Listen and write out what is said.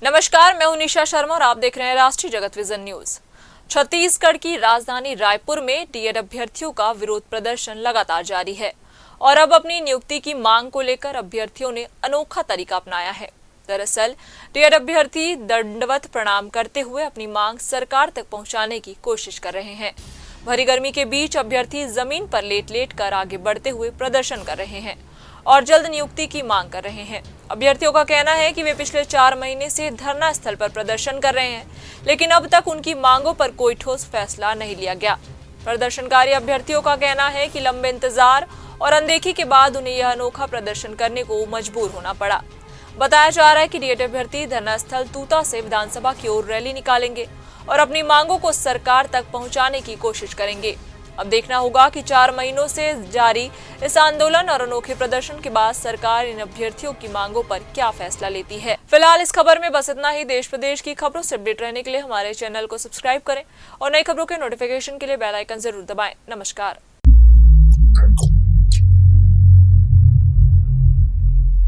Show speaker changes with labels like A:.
A: नमस्कार, मैं हूं निशा शर्मा और आप देख रहे हैं राष्ट्रीय जगत विजन न्यूज। छत्तीसगढ़ की राजधानी रायपुर में डीएड अभ्यर्थियों का विरोध प्रदर्शन लगातार जारी है और अब अपनी नियुक्ति की मांग को लेकर अभ्यर्थियों ने अनोखा तरीका अपनाया है। दरअसल डीएड अभ्यर्थी दंडवत प्रणाम करते हुए अपनी मांग सरकार तक पहुंचाने की कोशिश कर रहे हैं। भरी गर्मी के बीच अभ्यर्थी जमीन पर लेट कर आगे बढ़ते हुए प्रदर्शन कर रहे हैं और जल्द नियुक्ति की मांग कर रहे हैं। अभ्यर्थियों का कहना है कि वे पिछले 4 महीने से धरना स्थल पर प्रदर्शन कर रहे हैं, लेकिन अब तक उनकी मांगों पर कोई ठोस फैसला नहीं लिया गया। प्रदर्शनकारी अभ्यर्थियों का कहना है कि लंबे इंतजार और अनदेखी के बाद उन्हें यह अनोखा प्रदर्शन करने को मजबूर होना पड़ा। बताया जा रहा है कि डीएड अभ्यर्थी धरना स्थल तूता से विधानसभा की ओर रैली निकालेंगे और अपनी मांगों को सरकार तक पहुंचाने की कोशिश करेंगे। अब देखना होगा कि 4 महीनों से जारी इस आंदोलन और अनोखे प्रदर्शन के बाद सरकार इन अभ्यर्थियों की मांगों पर क्या फैसला लेती है। फिलहाल इस खबर में बस इतना ही। देश प्रदेश की खबरों से अपडेट रहने के लिए हमारे चैनल को सब्सक्राइब करें और नई खबरों के नोटिफिकेशन के लिए बेल आइकन जरूर दबाएं। नमस्कार।